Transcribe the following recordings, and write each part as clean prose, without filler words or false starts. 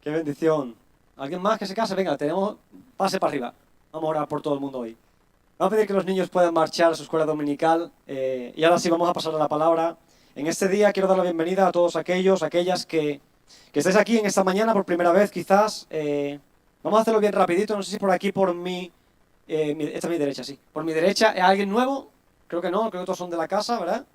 Qué bendición. ¿Alguien más que se case? Venga, tenemos pase para arriba. Vamos a orar por todo el mundo hoy. Vamos a pedir que los niños puedan marchar a su escuela dominical. Y ahora sí vamos a pasar a la palabra. En este día quiero dar la bienvenida a todos aquellas que estáis aquí en esta mañana por primera vez, quizás. Vamos a hacerlo bien rapidito. No sé si por aquí, por mi... esta es mi derecha, sí. Por mi derecha, ¿hay alguien nuevo? Creo que no, creo que todos son de la casa, ¿verdad?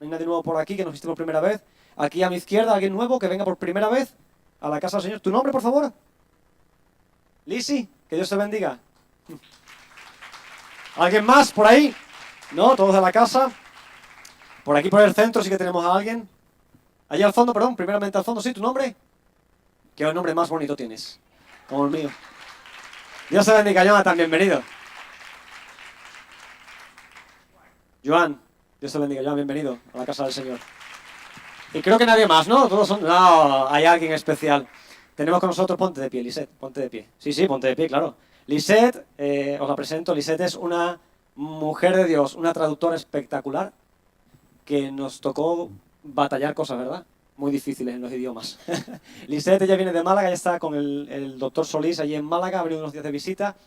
No hay nadie nuevo por aquí que nos visite por primera vez. Aquí a mi izquierda, alguien nuevo que venga por primera vez a la casa del Señor. ¿Tu nombre, por favor? Lisi, que Dios te bendiga. ¿Alguien más por ahí? No, todos de la casa. Por aquí, por el centro, sí que tenemos a alguien. Allí al fondo, perdón, primeramente al fondo, ¿sí? ¿Tu nombre? ¿Qué nombre más bonito tienes? Como el mío. Dios te bendiga, Jonathan, bienvenido. Joan, Dios te bendiga, Joan, bienvenido a la casa del Señor. Y creo que nadie más, ¿no? Todos son... No, hay alguien especial. Tenemos con nosotros, ponte de pie, Lisette, ponte de pie. Sí, ponte de pie, claro. Lisette, os la presento, Lisette es una mujer de Dios, una traductora espectacular que nos tocó batallar cosas, ¿verdad? Muy difíciles en los idiomas. Lisette, ella viene de Málaga, ya está con el doctor Solís allí en Málaga, ha venido unos días de visita.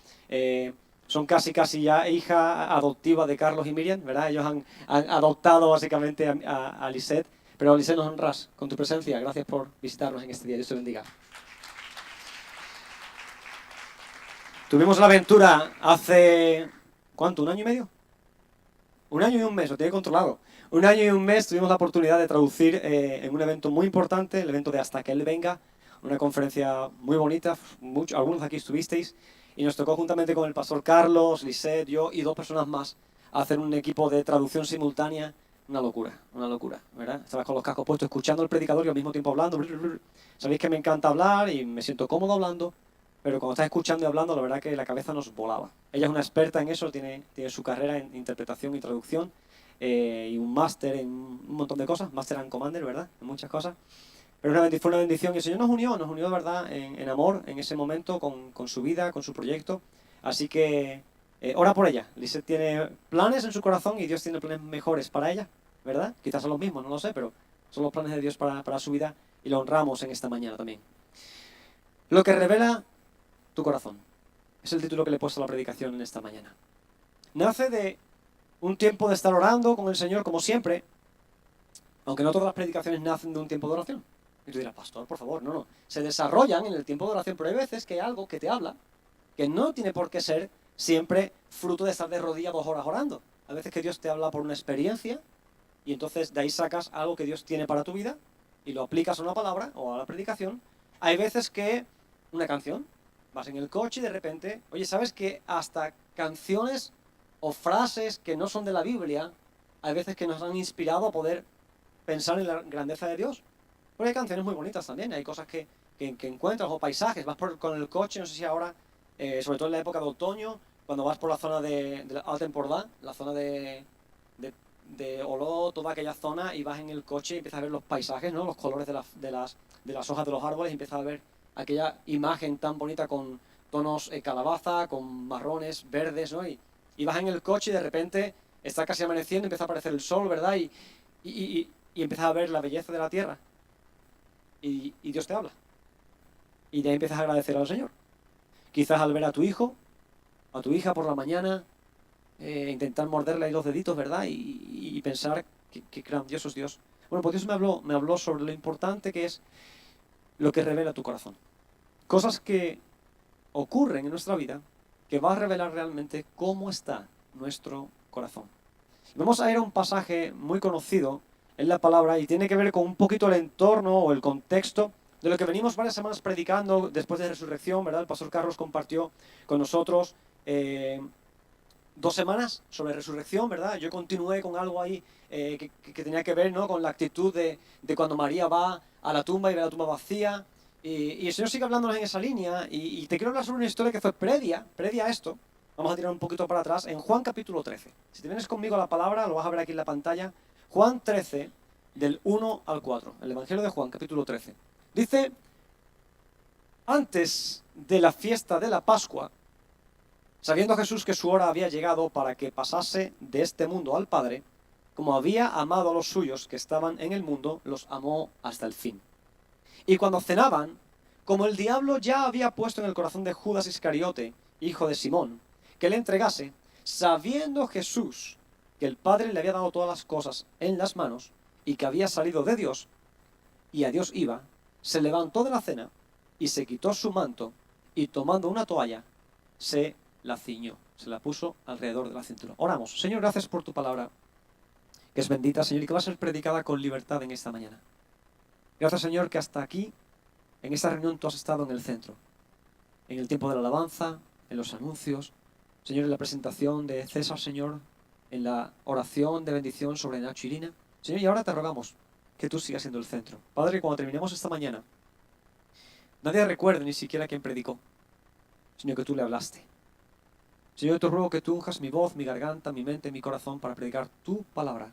Son casi ya hija adoptiva de Carlos y Miriam, ¿verdad? Ellos han adoptado básicamente a Lisette. Pero Lisette, nos honras con tu presencia. Gracias por visitarnos en este día. Dios te bendiga. Tuvimos la aventura hace... ¿cuánto? ¿1 año y medio? 1 año y un mes, lo tiene controlado. 1 año y un mes tuvimos la oportunidad de traducir en un evento muy importante, el evento de Hasta que Él Venga, una conferencia muy bonita, algunos de aquí estuvisteis, y nos tocó juntamente con el pastor Carlos, Lisette, yo y 2 personas más hacer un equipo de traducción simultánea. Una locura, ¿verdad? Estabas con los cascos puestos escuchando al predicador y al mismo tiempo hablando. Sabéis que me encanta hablar y me siento cómodo hablando, pero cuando estás escuchando y hablando, la verdad que la cabeza nos volaba. Ella es una experta en eso, tiene su carrera en interpretación y traducción y un máster en un montón de cosas, Master and Commander, ¿verdad? En muchas cosas. Pero fue una bendición y el Señor nos unió de verdad en amor en ese momento con su vida, con su proyecto. Así que ora por ella. Lisette tiene planes en su corazón y Dios tiene planes mejores para ella, ¿verdad? Quizás son los mismos, no lo sé, pero son los planes de Dios para su vida y lo honramos en esta mañana también. Lo que revela tu corazón es el título que le he puesto a la predicación en esta mañana. Nace de un tiempo de estar orando con el Señor como siempre, aunque no todas las predicaciones nacen de un tiempo de oración. Y tú dirás, pastor, por favor, no. Se desarrollan en el tiempo de oración, pero hay veces que hay algo que te habla que no tiene por qué ser siempre fruto de estar de rodillas 2 horas orando. A veces que Dios te habla por una experiencia y entonces de ahí sacas algo que Dios tiene para tu vida y lo aplicas a una palabra o a la predicación. Hay veces que una canción, vas en el coche y de repente, oye, ¿sabes que hasta canciones o frases que no son de la Biblia, hay veces que nos han inspirado a poder pensar en la grandeza de Dios? Porque hay canciones muy bonitas también, hay cosas que encuentras o paisajes, vas con el coche, no sé si ahora, sobre todo en la época de otoño, cuando vas por la zona de Alt Empordà, la zona de Olot, toda aquella zona, y vas en el coche y empiezas a ver los paisajes, ¿no? Los colores de las hojas de los árboles, y empiezas a ver aquella imagen tan bonita con tonos calabaza, con marrones, verdes, ¿no? Y vas en el coche y de repente está casi amaneciendo, empieza a aparecer el sol, ¿verdad? Y empiezas a ver la belleza de la tierra. Y Dios te habla. Y de ahí empiezas a agradecer al Señor. Quizás al ver a tu hijo, a tu hija por la mañana, intentar morderle ahí los deditos, ¿verdad? Y pensar qué grandioso es Dios. Bueno, pues Dios me habló sobre lo importante que es lo que revela tu corazón. Cosas que ocurren en nuestra vida que va a revelar realmente cómo está nuestro corazón. Vamos a ir a un pasaje muy conocido en la palabra y tiene que ver con un poquito el entorno o el contexto de lo que venimos varias semanas predicando después de resurrección, ¿verdad? El pastor Carlos compartió con nosotros 2 semanas sobre resurrección, ¿verdad? Yo continué con algo ahí que tenía que ver, ¿no? Con la actitud de cuando María va a la tumba y ve la tumba vacía. Y el Señor sigue hablándonos en esa línea y te quiero hablar sobre una historia que fue previa a esto. Vamos a tirar un poquito para atrás en Juan capítulo 13. Si te vienes conmigo a la palabra, lo vas a ver aquí en la pantalla. Juan 13, del 1 al 4. El Evangelio de Juan capítulo 13. Dice, antes de la fiesta de la Pascua, sabiendo Jesús que su hora había llegado para que pasase de este mundo al Padre, como había amado a los suyos que estaban en el mundo, los amó hasta el fin. Y cuando cenaban, como el diablo ya había puesto en el corazón de Judas Iscariote, hijo de Simón, que le entregase, sabiendo Jesús que el Padre le había dado todas las cosas en las manos y que había salido de Dios y a Dios iba, se levantó de la cena y se quitó su manto y tomando una toalla se la ciñó, se la puso alrededor de la cintura. Oramos. Señor, gracias por tu palabra, que es bendita, Señor, y que va a ser predicada con libertad en esta mañana. Gracias, Señor, que hasta aquí, en esta reunión, tú has estado en el centro, en el tiempo de la alabanza, en los anuncios, Señor, en la presentación de César, Señor, en la oración de bendición sobre Nacho y Irina. Señor, y ahora te rogamos que tú sigas siendo el centro. Padre, cuando terminemos esta mañana, nadie recuerde ni siquiera quién predicó, Señor, que tú le hablaste. Señor, te ruego que tú unjas mi voz, mi garganta, mi mente, mi corazón para predicar tu palabra.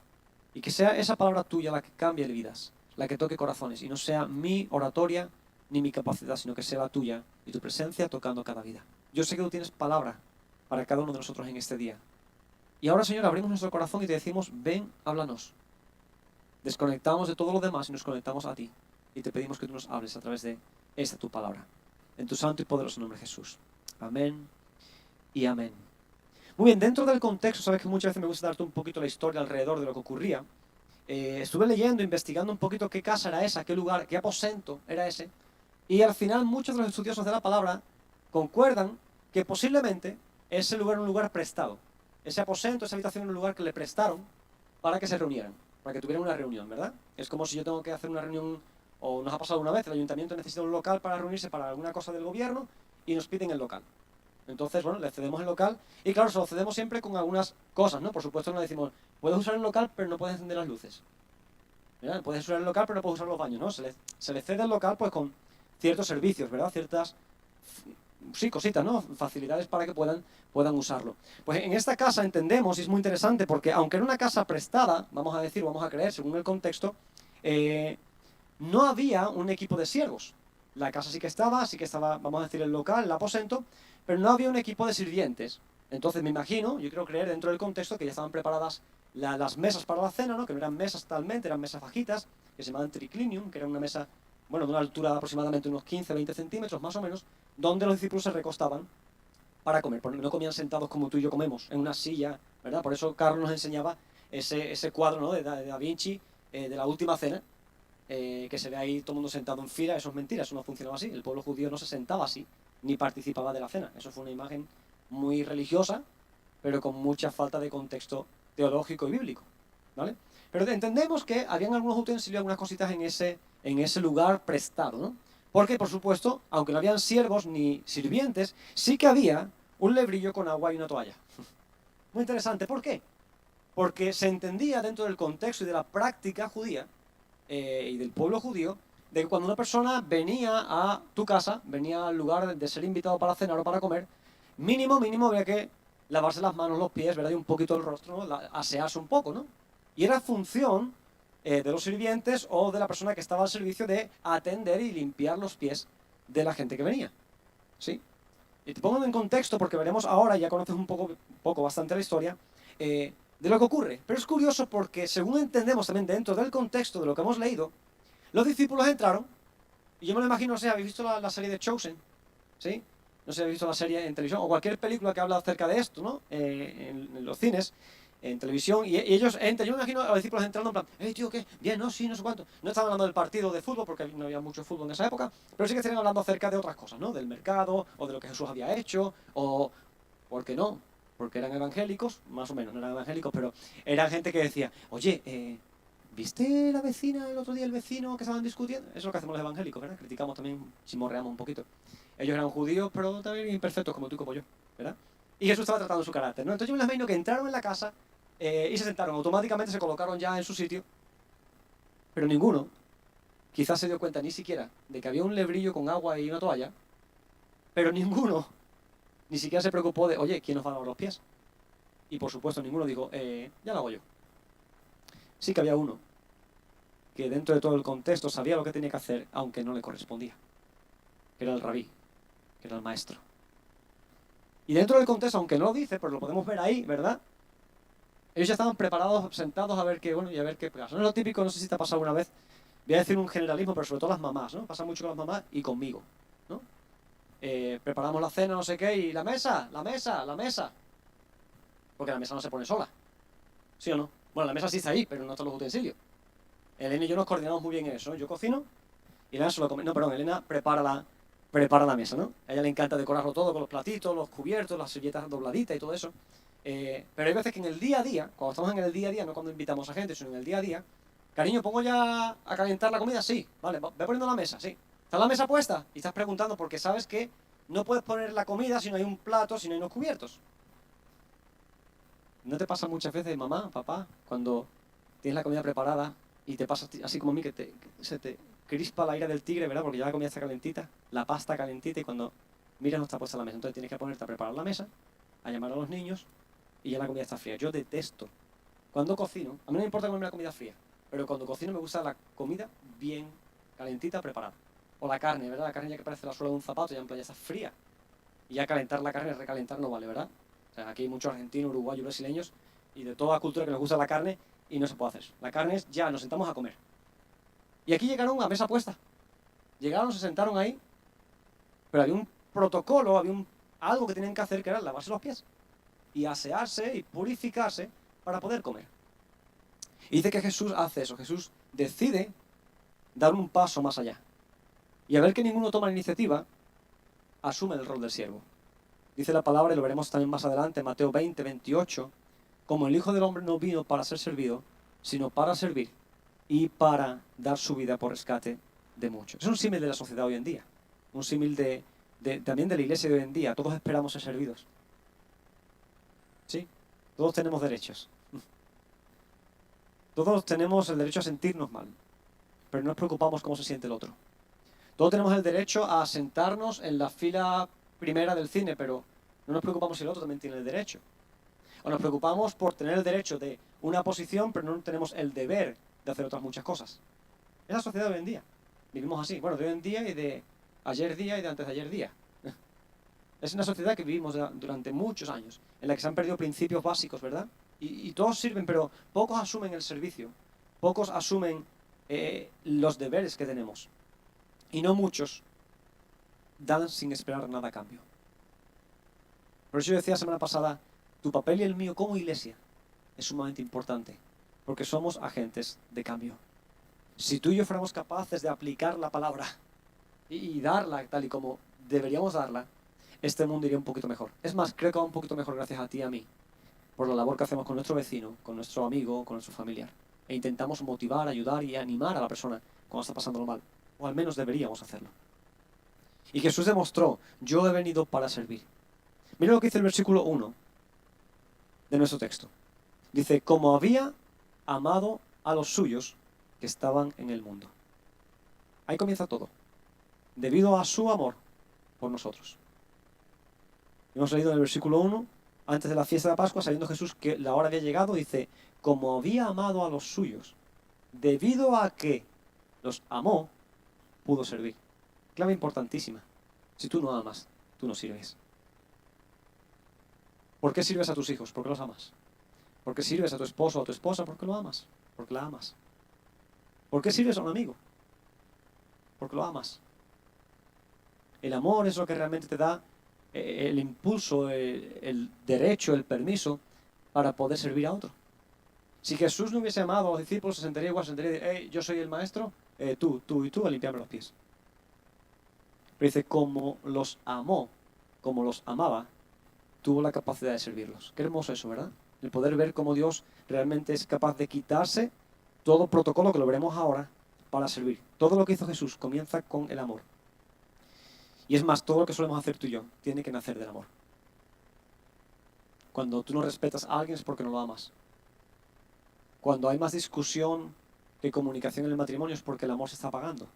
Y que sea esa palabra tuya la que cambie vidas, la que toque corazones. Y no sea mi oratoria ni mi capacidad, sino que sea la tuya y tu presencia tocando cada vida. Yo sé que tú tienes palabra para cada uno de nosotros en este día. Y ahora, Señor, abrimos nuestro corazón y te decimos, ven, háblanos. Desconectamos de todo lo demás y nos conectamos a ti. Y te pedimos que tú nos hables a través de esta tu palabra. En tu santo y poderoso nombre, Jesús. Amén y amén. Muy bien, dentro del contexto, sabes que muchas veces me gusta darte un poquito la historia alrededor de lo que ocurría. Estuve leyendo, investigando un poquito qué casa era esa, qué lugar, qué aposento era ese. Y al final muchos de los estudiosos de la palabra concuerdan que posiblemente ese lugar era un lugar prestado. Ese aposento, esa habitación era un lugar que le prestaron para que se reunieran, para que tuvieran una reunión, ¿verdad? Es como si yo tengo que hacer una reunión, o nos ha pasado una vez, el ayuntamiento necesita un local para reunirse para alguna cosa del gobierno y nos piden el local. Entonces, bueno, le cedemos el local y claro, se lo cedemos siempre con algunas cosas, ¿no? Por supuesto no le decimos, puedes usar el local pero no puedes encender las luces. ¿Verdad? Puedes usar el local pero no puedes usar los baños, ¿no? Se le cede el local pues con ciertos servicios, ¿verdad? Ciertas, sí, cositas, ¿no? Facilidades para que puedan usarlo. Pues en esta casa entendemos, y es muy interesante, porque aunque era una casa prestada, vamos a decir, vamos a creer, según el contexto, no había un equipo de siervos. La casa sí que estaba, vamos a decir, el local, el aposento, pero no había un equipo de sirvientes. Entonces me imagino, yo quiero creer dentro del contexto que ya estaban preparadas las mesas para la cena, ¿no? Que no eran mesas talmente, eran mesas bajitas, que se llamaban triclinium, que era una mesa, bueno, de una altura de aproximadamente unos 15-20 centímetros más o menos, donde los discípulos se recostaban para comer, porque no comían sentados como tú y yo comemos, en una silla, ¿verdad? Por eso Carlos nos enseñaba ese cuadro, ¿no? de Da Vinci, de la última cena, que se ve ahí todo el mundo sentado en fila. Eso es mentira, eso no funcionaba así. El pueblo judío no se sentaba así, ni participaba de la cena. Eso fue una imagen muy religiosa, pero con mucha falta de contexto teológico y bíblico, ¿vale? Pero entendemos que habían algunos utensilios, algunas cositas en ese lugar prestado, ¿no? Porque, por supuesto, aunque no habían siervos ni sirvientes, sí que había un lebrillo con agua y una toalla. Muy interesante. ¿Por qué? Porque se entendía dentro del contexto y de la práctica judía y del pueblo judío, de que cuando una persona venía a tu casa, venía al lugar de ser invitado para cenar o para comer, mínimo había que lavarse las manos, los pies, ¿verdad? Y un poquito el rostro, ¿no? Asearse un poco, ¿no? Y era función de los sirvientes o de la persona que estaba al servicio de atender y limpiar los pies de la gente que venía, ¿sí? Y te pongo en contexto porque veremos ahora, ya conoces un poco bastante la historia, de lo que ocurre. Pero es curioso porque, según entendemos también dentro del contexto de lo que hemos leído, los discípulos entraron, y yo me lo imagino, no sé, ¿habéis visto la serie de Chosen? ¿Sí? No sé si habéis visto la serie en televisión, o cualquier película que habla acerca de esto, ¿no? En los cines, en televisión, y ellos entran, yo me imagino a los discípulos entrando en plan, hey tío, ¿qué? Bien, no, sí, no sé cuánto. No estaban hablando del partido de fútbol, porque no había mucho fútbol en esa época, pero sí que estarían hablando acerca de otras cosas, ¿no? Del mercado, o de lo que Jesús había hecho, o, ¿por qué no? Porque eran evangélicos, más o menos, no eran evangélicos, pero eran gente que decía, oye, ¿viste la vecina el otro día, el vecino que estaban discutiendo? Eso es lo que hacemos los evangélicos, ¿verdad? Criticamos también, chimorreamos un poquito. Ellos eran judíos, pero también imperfectos como tú y como yo, ¿verdad? Y Jesús estaba tratando su carácter, ¿no? Entonces yo me imagino que entraron en la casa y se sentaron, automáticamente se colocaron ya en su sitio, pero ninguno quizás se dio cuenta ni siquiera de que había un lebrillo con agua y una toalla, pero ninguno ni siquiera se preocupó de, oye, ¿quién nos va a lavar los pies? Y por supuesto ninguno dijo, ya lo hago yo. Sí que había uno que dentro de todo el contexto sabía lo que tenía que hacer, aunque no le correspondía, que era el rabí, que era el maestro. Y dentro del contexto, aunque no lo dice, pero lo podemos ver ahí, ¿verdad? Ellos ya estaban preparados, sentados a ver qué, bueno, y a ver qué pasa. No es lo típico, no sé si te ha pasado una vez, voy a decir un generalismo, pero sobre todo las mamás, ¿no? Pasa mucho con las mamás y conmigo. preparamos la cena, no sé qué, y la mesa. Porque la mesa no se pone sola. ¿Sí o no? Bueno, la mesa sí está ahí, pero no están los utensilios. Elena y yo nos coordinamos muy bien en eso. Yo cocino y Elena solo come. No, perdón, Elena prepara la mesa, ¿no? A ella le encanta decorarlo todo con los platitos, los cubiertos, las servilletas dobladitas y todo eso. Pero hay veces que en el día a día, cuando estamos en el día a día, no cuando invitamos a gente, sino en el día a día, cariño, ¿pongo ya a calentar la comida? Sí. Vale, ve poniendo la mesa, sí. ¿Está la mesa puesta? Y estás preguntando porque sabes que no puedes poner la comida si no hay un plato, si no hay unos cubiertos. ¿No te pasa muchas veces, mamá, papá, cuando tienes la comida preparada y te pasa así como a mí, que se te crispa la ira del tigre, ¿verdad? Porque ya la comida está calentita, la pasta calentita y cuando miras no está puesta la mesa. Entonces tienes que ponerte a preparar la mesa, a llamar a los niños y ya la comida está fría. Yo detesto. Cuando cocino, a mí no me importa comerme la comida fría, pero cuando cocino me gusta la comida bien calentita, preparada. O la carne, ¿verdad? La carne ya que parece la suela de un zapato, ya en plan ya está fría. Y ya calentar la carne, recalentar no vale, ¿verdad? O sea, aquí hay muchos argentinos, uruguayos, brasileños y de toda cultura que nos gusta la carne y no se puede hacer. La carne es ya, nos sentamos a comer. Y aquí llegaron a mesa puesta. Llegaron, se sentaron ahí, pero había un protocolo, algo que tenían que hacer que era lavarse los pies y asearse y purificarse para poder comer. Y dice que Jesús hace eso, Jesús decide dar un paso más allá. Y a ver que ninguno toma la iniciativa, asume el rol del siervo. Dice la palabra, y lo veremos también más adelante, Mateo 20, 28, como el Hijo del Hombre no vino para ser servido, sino para servir y para dar su vida por rescate de muchos. Es un símil de la sociedad hoy en día, un símil también de la iglesia de hoy en día. Todos esperamos ser servidos. ¿Sí? Todos tenemos derechos. Todos tenemos el derecho a sentirnos mal, pero no nos preocupamos cómo se siente el otro. Todos tenemos el derecho a sentarnos en la fila primera del cine, pero no nos preocupamos si el otro también tiene el derecho. O nos preocupamos por tener el derecho de una posición, pero no tenemos el deber de hacer otras muchas cosas. Es la sociedad de hoy en día. Vivimos así. Bueno, de hoy en día y de ayer día y de antes de ayer día. Es una sociedad que vivimos durante muchos años, en la que se han perdido principios básicos, ¿verdad? Y todos sirven, pero pocos asumen el servicio. Pocos asumen los deberes que tenemos. Y no muchos dan sin esperar nada a cambio. Por eso yo decía la semana pasada, tu papel y el mío como iglesia es sumamente importante, porque somos agentes de cambio. Si tú y yo fuéramos capaces de aplicar la palabra y darla tal y como deberíamos darla, este mundo iría un poquito mejor. Es más, creo que va un poquito mejor gracias a ti y a mí, por la labor que hacemos con nuestro vecino, con nuestro amigo, con nuestro familiar. E intentamos motivar, ayudar y animar a la persona cuando está pasándolo mal. O al menos deberíamos hacerlo. Y Jesús demostró, yo he venido para servir. Mira lo que dice el versículo 1 de nuestro texto. Dice, como había amado a los suyos que estaban en el mundo. Ahí comienza todo. Debido a su amor por nosotros. Hemos leído en el versículo 1, antes de la fiesta de Pascua, sabiendo Jesús que la hora había llegado, dice, como había amado a los suyos, debido a que los amó, pudo servir. Clave importantísima. Si tú no amas, tú no sirves. ¿Por qué sirves a tus hijos? Porque los amas. ¿Por qué sirves a tu esposo o a tu esposa? Porque lo amas. Porque la amas. ¿Por qué sirves a un amigo? Porque lo amas. El amor es lo que realmente te da el impulso, el derecho, el permiso para poder servir a otro. Si Jesús no hubiese amado a los discípulos, se sentaría igual, se sentaría y diría, hey, yo soy el maestro, tú y tú a limpiarme los pies. Pero dice, como los amó, como los amaba, tuvo la capacidad de servirlos. Qué hermoso eso, ¿verdad? El poder ver cómo Dios realmente es capaz de quitarse todo protocolo, que lo veremos ahora, para servir. Todo lo que hizo Jesús comienza con el amor. Y es más, todo lo que solemos hacer tú y yo tiene que nacer del amor. Cuando tú no respetas a alguien es porque no lo amas. Cuando hay más discusión que comunicación en el matrimonio es porque el amor se está apagando.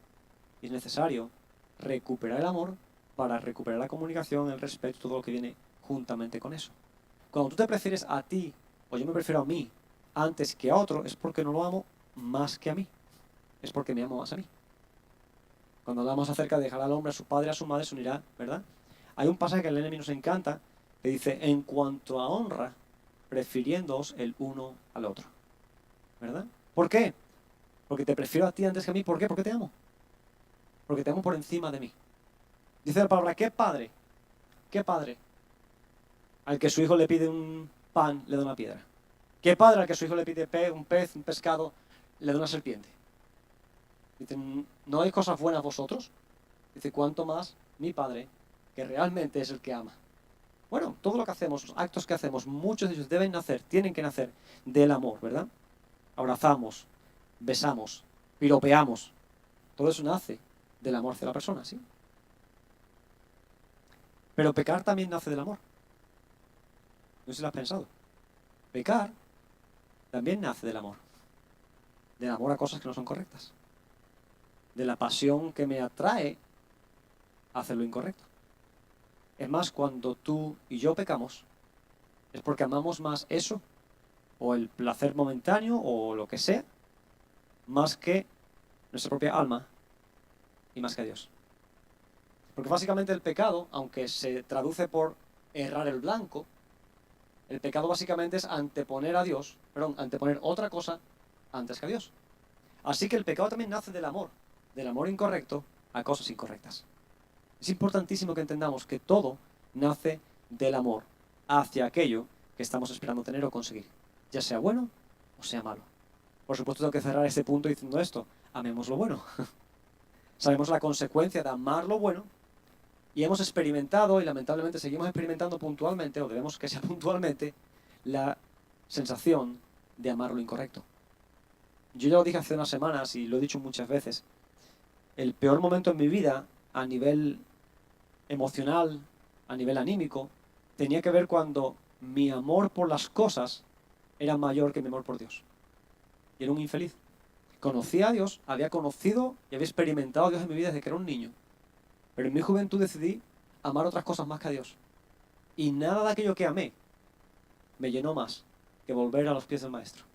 Y es necesario recuperar el amor para recuperar la comunicación, el respeto, todo lo que viene juntamente con eso. Cuando tú te prefieres a ti, o yo me prefiero a mí, antes que a otro, es porque no lo amo más que a mí. Es porque me amo más a mí. Cuando hablamos acerca de dejar al hombre a su padre, a su madre, se unirá, ¿verdad? Hay un pasaje que en el enemigo nos encanta, que dice, en cuanto a honra, prefiriéndoos el uno al otro. ¿Verdad? ¿Por qué? Porque te prefiero a ti antes que a mí. ¿Por qué? Porque te amo. Porque te amo por encima de mí. Dice la palabra, ¿qué padre? ¿Qué padre? Al que su hijo le pide un pan, le da una piedra. ¿Qué padre al que su hijo le pide un pez, un pescado, le da una serpiente? Dicen, ¿no hay cosas buenas vosotros? Dice, ¿cuánto más mi Padre, que realmente es el que ama? Bueno, todo lo que hacemos, los actos que hacemos, muchos de ellos deben nacer, tienen que nacer del amor, ¿verdad? Abrazamos, besamos, piropeamos. Todo eso nace del amor hacia la persona, ¿sí? Pero pecar también nace del amor. No sé si lo has pensado. Pecar también nace del amor. Del amor a cosas que no son correctas. De la pasión que me atrae a hacer lo incorrecto. Es más, cuando tú y yo pecamos, es porque amamos más eso, o el placer momentáneo, o lo que sea, más que nuestra propia alma y más que a Dios. Porque básicamente el pecado, aunque se traduce por errar el blanco, el pecado básicamente es anteponer otra cosa antes que a Dios. Así que el pecado también nace del amor incorrecto a cosas incorrectas. Es importantísimo que entendamos que todo nace del amor hacia aquello que estamos esperando tener o conseguir, ya sea bueno o sea malo. Por supuesto, tengo que cerrar este punto diciendo esto: amemos lo bueno. Sabemos la consecuencia de amar lo bueno y hemos experimentado, y lamentablemente seguimos experimentando puntualmente, o debemos que sea puntualmente, la sensación de amar lo incorrecto. Yo ya lo dije hace unas semanas y lo he dicho muchas veces. El peor momento en mi vida, a nivel emocional, a nivel anímico, tenía que ver cuando mi amor por las cosas era mayor que mi amor por Dios. Y era un infeliz. Conocía a Dios, había conocido y había experimentado a Dios en mi vida desde que era un niño. Pero en mi juventud decidí amar otras cosas más que a Dios. Y nada de aquello que amé me llenó más que volver a los pies del Maestro.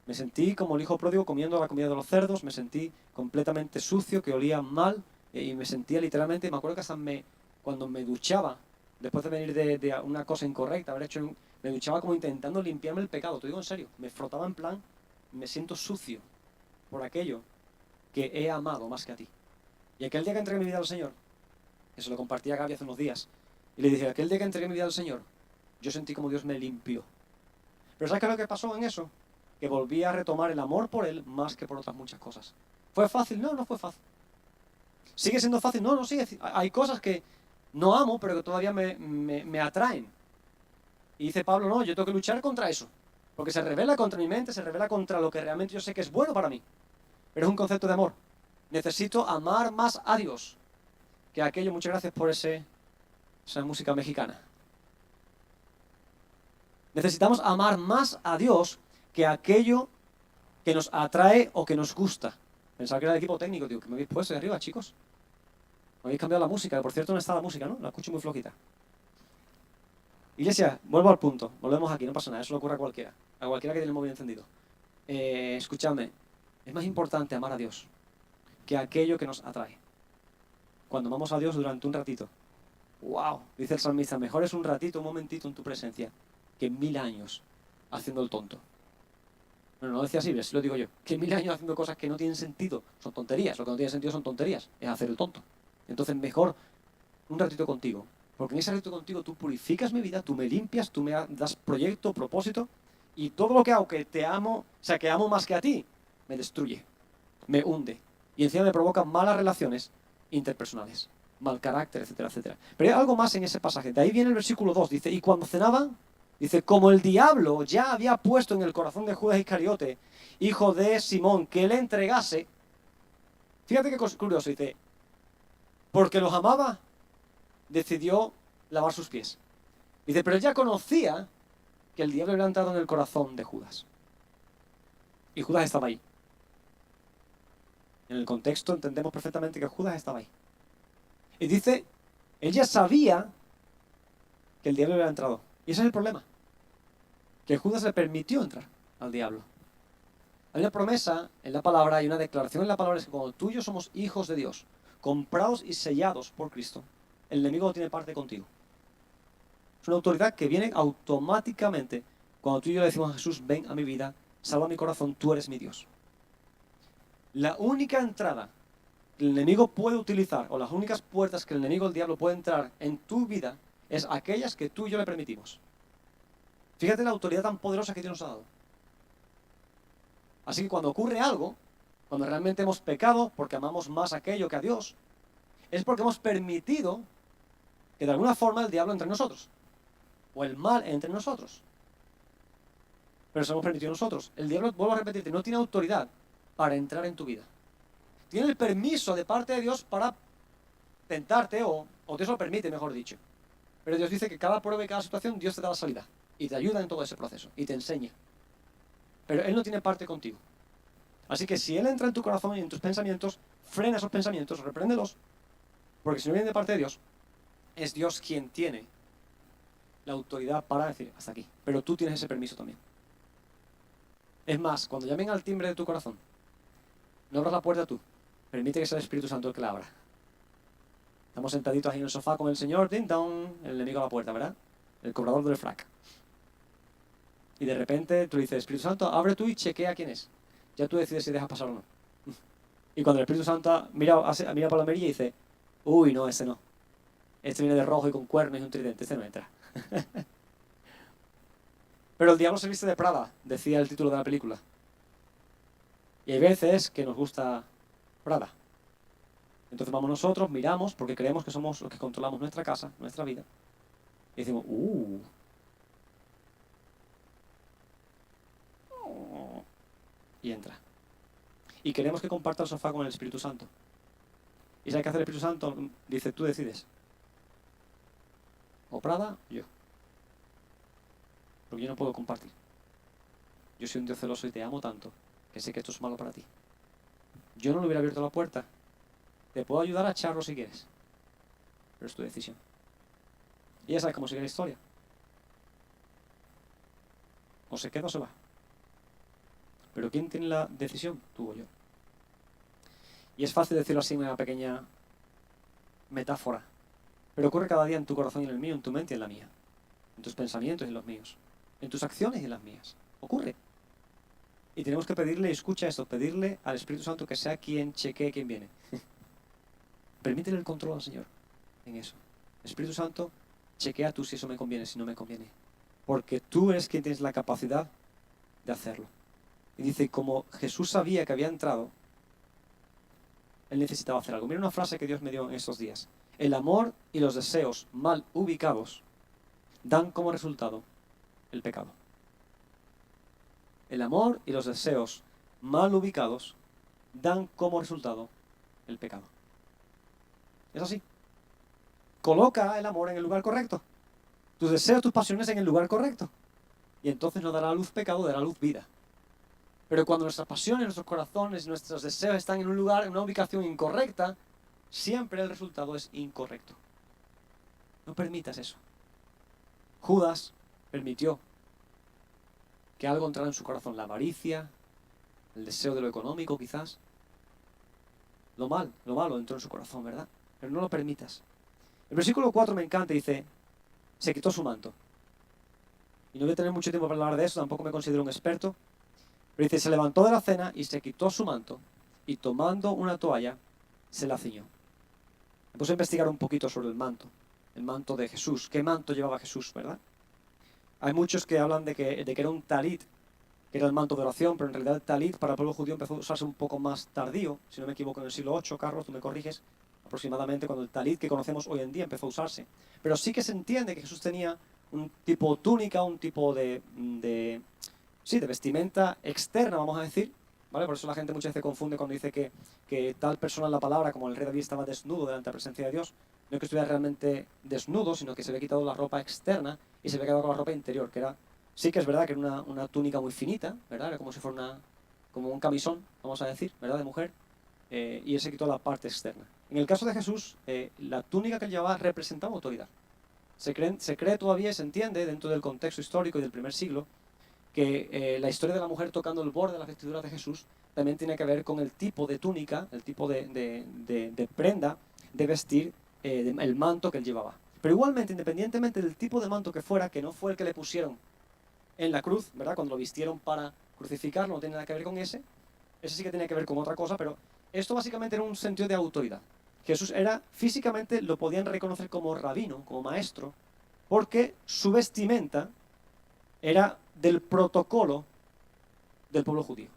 Me sentí como el hijo pródigo comiendo la comida de los cerdos, me sentí completamente sucio, que olía mal, y me sentía literalmente, me acuerdo que hasta cuando me duchaba, después de venir de una cosa incorrecta, me duchaba como intentando limpiarme el pecado, te digo en serio, me frotaba en plan, me siento sucio por aquello que he amado más que a ti. Y aquel día que entregué mi vida al Señor, que se lo compartí a Gaby hace unos días, y le dije, aquel día que entregué mi vida al Señor, yo sentí como Dios me limpió. Pero ¿sabes qué es lo que pasó en eso? Que volví a retomar el amor por Él más que por otras muchas cosas. ¿Fue fácil? No, no fue fácil. ¿Sigue siendo fácil? No, no sigue. Hay cosas que no amo, pero que todavía me atraen. Y dice Pablo, no, yo tengo que luchar contra eso. Porque se revela contra mi mente, se revela contra lo que realmente yo sé que es bueno para mí. Pero es un concepto de amor. Necesito amar más a Dios que aquello. Muchas gracias por esa música mexicana. Necesitamos amar más a Dios que aquello que nos atrae o que nos gusta. Pensaba que era el equipo técnico, digo, que me habéis puesto de arriba, chicos. Me habéis cambiado la música, que por cierto no está la música, ¿no? La escucho muy flojita. Iglesia, vuelvo al punto, volvemos aquí, no pasa nada, eso le ocurre a cualquiera que tiene el móvil encendido. Escuchadme, es más importante amar a Dios que aquello que nos atrae. Cuando amamos a Dios durante un ratito, wow, dice el salmista, mejor es un ratito, un momentito en tu presencia, que 1000 años haciendo el tonto. Bueno, no decía así, pero sí lo digo yo. Que 1000 años haciendo cosas que no tienen sentido, son tonterías. Lo que no tiene sentido son tonterías, es hacer el tonto. Entonces mejor un ratito contigo, porque en ese ratito contigo tú purificas mi vida, tú me limpias, tú me das proyecto, propósito, y todo lo que hago que te amo, o sea, que amo más que a ti, me destruye, me hunde, y encima me provoca malas relaciones interpersonales, mal carácter, etcétera, etcétera. Pero hay algo más en ese pasaje. De ahí viene el versículo 2, dice, y cuando cenaban, dice, como el diablo ya había puesto en el corazón de Judas Iscariote, hijo de Simón, que le entregase, fíjate qué cosa curioso, dice, porque los amaba, decidió lavar sus pies. Dice, pero él ya conocía que el diablo había entrado en el corazón de Judas. Y Judas estaba ahí. En el contexto entendemos perfectamente que Judas estaba ahí. Y dice, él ya sabía que el diablo había entrado. Y ese es el problema. Que Judas le permitió entrar al diablo. Hay una promesa en la palabra, hay una declaración en la palabra, es que cuando tú y yo somos hijos de Dios, comprados y sellados por Cristo, el enemigo no tiene parte contigo. Es una autoridad que viene automáticamente cuando tú y yo le decimos a Jesús, ven a mi vida, salva mi corazón, tú eres mi Dios. La única entrada que el enemigo puede utilizar, o las únicas puertas que el enemigo, el diablo, puede entrar en tu vida, es aquellas que tú y yo le permitimos. Fíjate la autoridad tan poderosa que Dios nos ha dado. Así que cuando ocurre algo, cuando realmente hemos pecado porque amamos más aquello que a Dios, es porque hemos permitido que de alguna forma el diablo entre en nosotros, o el mal entre en nosotros. Pero eso hemos permitido nosotros. El diablo, vuelvo a repetirte, no tiene autoridad para entrar en tu vida. Tiene el permiso de parte de Dios para tentarte, o Dios lo permite, mejor dicho. Pero Dios dice que cada prueba y cada situación, Dios te da la salida. Y te ayuda en todo ese proceso. Y te enseña. Pero Él no tiene parte contigo. Así que si Él entra en tu corazón y en tus pensamientos, frena esos pensamientos, repréndelos. Porque si no viene de parte de Dios, es Dios quien tiene la autoridad para decir, hasta aquí. Pero tú tienes ese permiso también. Es más, cuando llamen al timbre de tu corazón, no abras la puerta tú. Permite que sea el Espíritu Santo el que la abra. Estamos sentaditos ahí en el sofá con el Señor, ding dong, el enemigo a la puerta, ¿verdad? El cobrador del frac. Y de repente tú le dices, Espíritu Santo, abre tú y chequea quién es. Ya tú decides si dejas pasar o no. Y cuando el Espíritu Santo mira por la mirilla y dice, uy, no, ese no. Este viene de rojo y con cuernos y un tridente, este no entra. Pero el diablo se viste de Prada, decía el título de la película. Y hay veces que nos gusta Prada. Entonces vamos nosotros, miramos, porque creemos que somos los que controlamos nuestra casa, nuestra vida. Y decimos, y entra. Y queremos que comparta el sofá con el Espíritu Santo. ¿Y sabe qué hace el Espíritu Santo? Dice, tú decides. O Prada, o yo. Porque yo no puedo compartir. Yo soy un Dios celoso y te amo tanto que sé que esto es malo para ti. Yo no le hubiera abierto la puerta. Te puedo ayudar a echarlo si quieres. Pero es tu decisión. Y ya sabes cómo sigue la historia. O se queda o se va. Pero ¿quién tiene la decisión? Tú o yo. Y es fácil decirlo así en una pequeña metáfora. Pero ocurre cada día en tu corazón y en el mío, en tu mente y en la mía. En tus pensamientos y en los míos. En tus acciones y en las mías. Ocurre. Y tenemos que pedirle, y escucha esto, pedirle al Espíritu Santo que sea quien chequee quién viene. Permítele el control al Señor en eso. Espíritu Santo, chequea tú si eso me conviene, si no me conviene. Porque tú eres quien tienes la capacidad de hacerlo. Y dice, como Jesús sabía que había entrado, Él necesitaba hacer algo. Mira una frase que Dios me dio en estos días. El amor y los deseos mal ubicados dan como resultado el pecado. El amor y los deseos mal ubicados dan como resultado el pecado. Es así. Coloca el amor en el lugar correcto. Tus deseos, tus pasiones en el lugar correcto. Y entonces no dará luz pecado, dará luz vida. Pero cuando nuestras pasiones, nuestros corazones, nuestros deseos están en un lugar, en una ubicación incorrecta, siempre el resultado es incorrecto. No permitas eso. Judas permitió que algo entrara en su corazón, la avaricia, el deseo de lo económico quizás. Lo malo entró en su corazón, ¿verdad? Pero no lo permitas. El versículo 4 me encanta, dice, se quitó su manto. Y no voy a tener mucho tiempo para hablar de eso, tampoco me considero un experto. Pero dice, se levantó de la cena y se quitó su manto, y tomando una toalla, se la ciñó. Me puse a investigar un poquito sobre el manto de Jesús. ¿Qué manto llevaba Jesús, verdad? Hay muchos que hablan de que era un talit, que era el manto de oración, pero en realidad el talit para el pueblo judío empezó a usarse un poco más tardío, si no me equivoco, en el siglo VIII, Carlos, tú me corriges, aproximadamente cuando el talit que conocemos hoy en día empezó a usarse. Pero sí que se entiende que Jesús tenía un tipo túnica, un tipo de vestimenta externa, vamos a decir, ¿vale? Por eso la gente muchas veces confunde cuando dice que tal persona en la palabra, como el rey David estaba desnudo delante de la presencia de Dios, no es que estuviera realmente desnudo, sino que se había quitado la ropa externa y se había quedado con la ropa interior, que era, sí que es verdad que era una túnica muy finita, ¿verdad? Era como si fuera como un camisón, vamos a decir, ¿verdad? De mujer, y él se quitó la parte externa. En el caso de Jesús, la túnica que él llevaba representaba autoridad. Se cree todavía y se entiende dentro del contexto histórico y del primer siglo que la historia de la mujer tocando el borde de las vestiduras de Jesús también tiene que ver con el tipo de túnica, el tipo de prenda de vestir, el manto que él llevaba. Pero igualmente, independientemente del tipo de manto que fuera, que no fue el que le pusieron en la cruz, ¿verdad? Cuando lo vistieron para crucificarlo, no tiene nada que ver con ese sí que tiene que ver con otra cosa, pero Esto básicamente era un sentido de autoridad. Jesús era, físicamente lo podían reconocer como rabino, como maestro, porque su vestimenta era del protocolo del pueblo judío.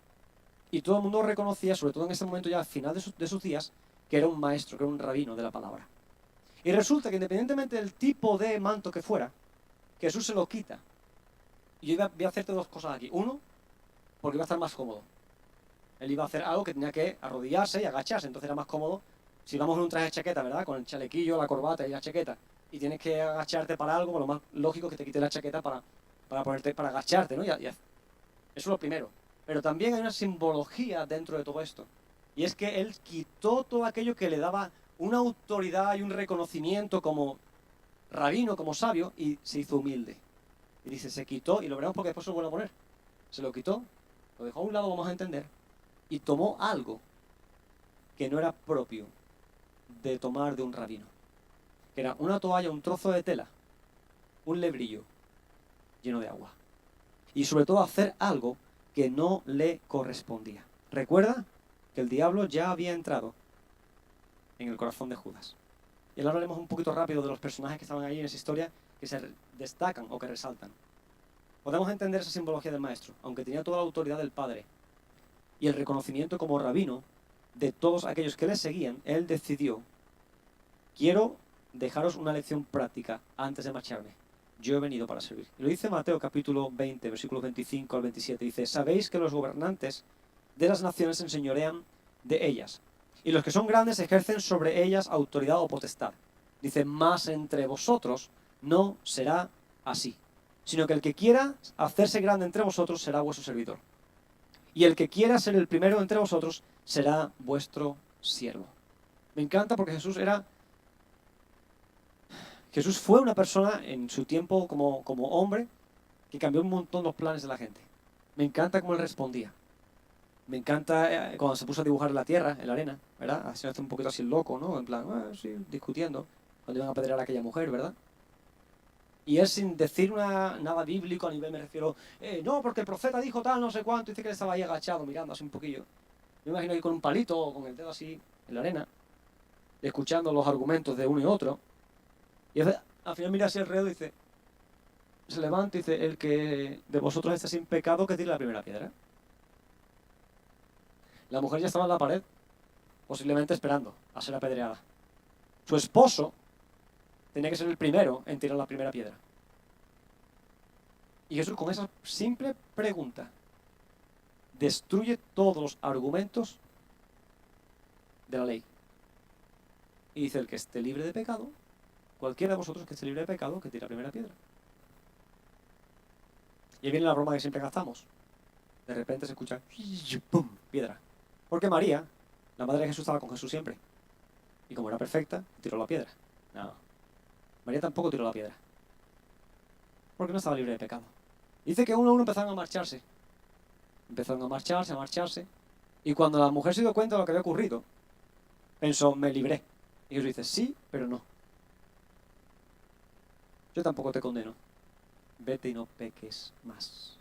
Y todo el mundo reconocía, sobre todo en ese momento ya al final de sus días, que era un maestro, que era un rabino de la palabra. Y resulta que independientemente del tipo de manto que fuera, Jesús se lo quita. Y yo voy a hacerte dos cosas aquí. Uno, porque iba a estar más cómodo. Él iba a hacer algo que tenía que arrodillarse y agacharse, entonces era más cómodo. Si vamos en un traje de chaqueta, ¿verdad? Con el chalequillo, la corbata y la chaqueta, y tienes que agacharte para algo, lo más lógico es que te quites la chaqueta para agacharte, ¿no? Eso es lo primero. Pero también hay una simbología dentro de todo esto. Y es que él quitó todo aquello que le daba una autoridad y un reconocimiento como rabino, como sabio, y se hizo humilde. Y dice, se quitó, y lo veremos porque después se lo vuelve a poner. Se lo quitó, lo dejó a un lado, vamos a entender, y tomó algo que no era propio de tomar de un rabino. Que era una toalla, un trozo de tela, un lebrillo lleno de agua. Y sobre todo hacer algo que no le correspondía. Recuerda que el diablo ya había entrado en el corazón de Judas. Y ahora hablaremos un poquito rápido de los personajes que estaban ahí en esa historia que se destacan o que resaltan. Podemos entender esa simbología del maestro, aunque tenía toda la autoridad del padre y el reconocimiento como rabino de todos aquellos que le seguían, él decidió, quiero dejaros una lección práctica antes de marcharme. Yo he venido para servir. Y lo dice Mateo capítulo 20, versículos 25 al 27. Dice, sabéis que los gobernantes de las naciones se enseñorean de ellas, y los que son grandes ejercen sobre ellas autoridad o potestad. Dice, mas entre vosotros no será así, sino que el que quiera hacerse grande entre vosotros será vuestro servidor. Y el que quiera ser el primero entre vosotros será vuestro siervo. Me encanta porque Jesús fue una persona en su tiempo como hombre que cambió un montón los planes de la gente. Me encanta cómo él respondía. Me encanta cuando se puso a dibujar la tierra, en la arena, ¿verdad? Así hace un poquito así loco, ¿no? En plan, sí, discutiendo. Cuando iban a apedrear a aquella mujer, ¿verdad? Y él sin decir nada bíblico a nivel, me refiero, no, porque el profeta dijo tal, no sé cuánto, dice que él estaba ahí agachado mirando así un poquillo. Me imagino ahí con un palito o con el dedo así en la arena, escuchando los argumentos de uno y otro. Y al final mira hacia alrededor y dice, se levanta y dice, el que de vosotros esté sin pecado, que tire la primera piedra. La mujer ya estaba en la pared, posiblemente esperando a ser apedreada. Su esposo tenía que ser el primero en tirar la primera piedra. Y Jesús, con esa simple pregunta, destruye todos los argumentos de la ley. Y dice, el que esté libre de pecado, cualquiera de vosotros que esté libre de pecado, que tire la primera piedra. Y ahí viene la broma que siempre gastamos. De repente se escucha, ¡pum!, piedra. Porque María, la madre de Jesús, estaba con Jesús siempre. Y como era perfecta, tiró la piedra. No. María tampoco tiró la piedra. Porque no estaba libre de pecado. Dice que uno a uno empezaron a marcharse. Empezaron a marcharse. Y cuando la mujer se dio cuenta de lo que había ocurrido, pensó, me libré. Y Jesús dice, sí, pero no. Yo tampoco te condeno. Vete y no peques más.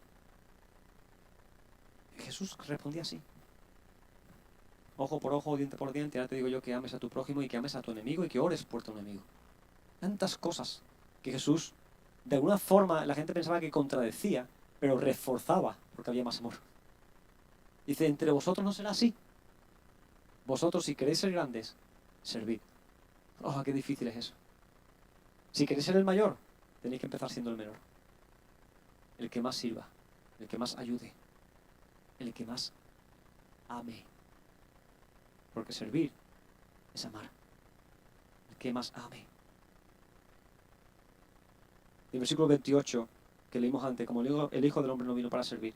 Y Jesús respondía así. Ojo por ojo, diente por diente, ahora te digo yo que ames a tu prójimo y que ames a tu enemigo y que ores por tu enemigo. Tantas cosas que Jesús, de alguna forma, la gente pensaba que contradecía, pero reforzaba porque había más amor. Dice, entre vosotros no será así. Vosotros, si queréis ser grandes, servid. Oh, qué difícil es eso. Si queréis ser el mayor, tenéis que empezar siendo el menor. El que más sirva, el que más ayude, el que más ame. Porque servir es amar. El que más ame. El versículo 28 que leímos antes, como el Hijo del Hombre no vino para servir.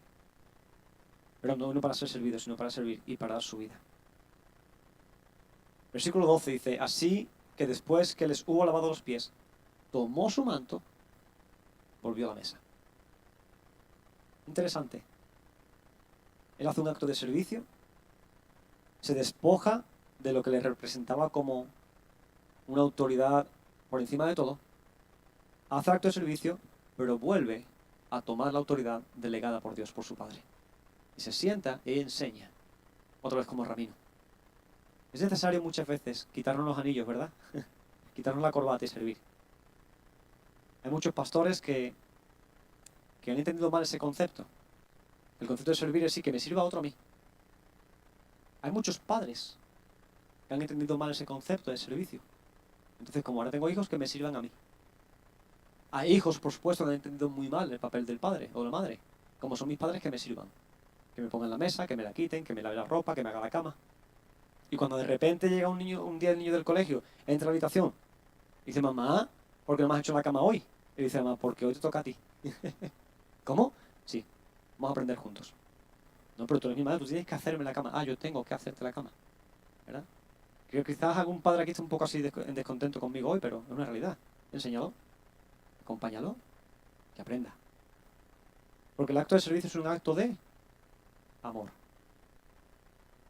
Pero no vino para ser servido, sino para servir y para dar su vida. Versículo 12 dice, así que después que les hubo lavado los pies, tomó su manto, volvió a la mesa. Interesante. Él hace un acto de servicio, se despoja de lo que le representaba como una autoridad por encima de todo, hace acto de servicio, pero vuelve a tomar la autoridad delegada por Dios, por su Padre. Y se sienta y enseña, otra vez como rabino. Es necesario muchas veces quitarnos los anillos, ¿verdad? Quitarnos la corbata y servir. Hay muchos pastores que han entendido mal ese concepto. El concepto de servir es sí, que me sirva otro a mí. Hay muchos padres que han entendido mal ese concepto de servicio. Entonces, como ahora tengo hijos, que me sirvan a mí. Hay hijos, por supuesto, que han entendido muy mal el papel del padre o de la madre. Como son mis padres, que me sirvan. Que me pongan la mesa, que me la quiten, que me lave la ropa, que me haga la cama. Y cuando de repente llega un día el niño del colegio, entra a la habitación, y dice, mamá, ¿por qué no me has hecho la cama hoy? Y dice, mamá, porque hoy te toca a ti. ¿Cómo? Sí, vamos a aprender juntos. No, pero tú eres mi madre, tú tienes que hacerme la cama. Ah, yo tengo que hacerte la cama. ¿Verdad? Creo que quizás algún padre aquí está un poco así en descontento conmigo hoy, pero es una realidad. Enséñalo, acompáñalo, que aprenda. Porque el acto de servicio es un acto de amor.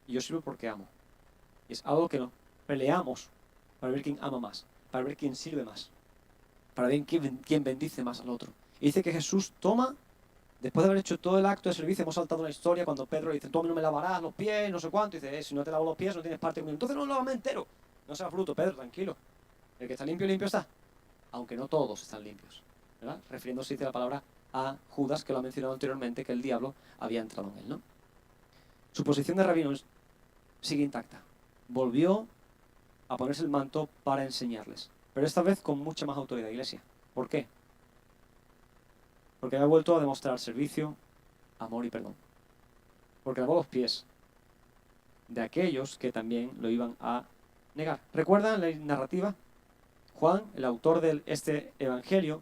Y yo sirvo porque amo. Y es algo que no peleamos para ver quién ama más, para ver quién sirve más, para ver quién bendice más al otro. Y dice que Jesús toma, después de haber hecho todo el acto de servicio, hemos saltado una historia cuando Pedro le dice, tú a mí no me lavarás los pies, no sé cuánto, y dice, si no te lavo los pies no tienes parte conmigo. Entonces no lávame entero. No seas bruto, Pedro, tranquilo. El que está limpio, limpio está. Aunque no todos están limpios. ¿Verdad? Refiriéndose, dice la palabra, a Judas, que lo ha mencionado anteriormente, que el diablo había entrado en él, ¿no? Su posición de rabino sigue intacta. Volvió a ponerse el manto para enseñarles. Pero esta vez con mucha más autoridad, iglesia. ¿Por qué? Porque había vuelto a demostrar servicio, amor y perdón. Porque lavó los pies de aquellos que también lo iban a negar. ¿Recuerdan la narrativa? Juan, el autor de este evangelio,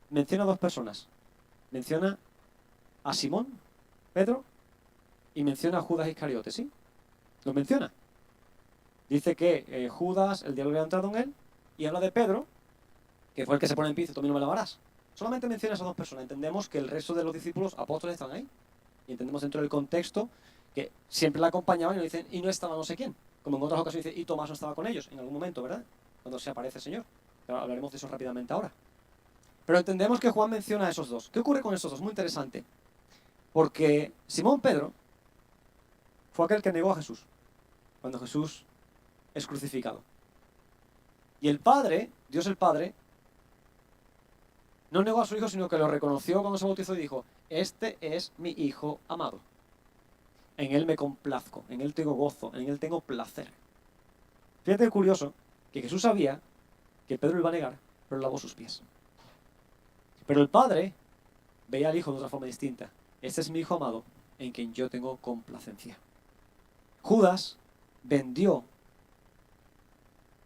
menciona a dos personas. Menciona a Simón, Pedro, y menciona a Judas Iscariote, ¿sí? Lo menciona. Dice que Judas, el diablo había entrado en él, y habla de Pedro, que fue el que se pone en pie y dice, tú a mí no me lavarás. Solamente menciona a esas dos personas. Entendemos que el resto de los discípulos apóstoles están ahí. Y entendemos dentro del contexto que siempre la acompañaban y nos dicen, y no estaba no sé quién. Como en otras ocasiones dice, y Tomás no estaba con ellos en algún momento, ¿verdad? Cuando se aparece el Señor. Pero hablaremos de eso rápidamente ahora. Pero entendemos que Juan menciona a esos dos. ¿Qué ocurre con esos dos? Muy interesante. Porque Simón Pedro fue aquel que negó a Jesús cuando Jesús es crucificado. Y el Padre, Dios el Padre, no negó a su Hijo, sino que lo reconoció cuando se bautizó y dijo, este es mi Hijo amado. En Él me complazco, en Él tengo gozo, en Él tengo placer. Fíjate curioso que Jesús sabía que Pedro iba a negar, pero lavó sus pies. Pero el Padre veía al Hijo de otra forma distinta. Este es mi Hijo amado, en quien yo tengo complacencia. Judas vendió,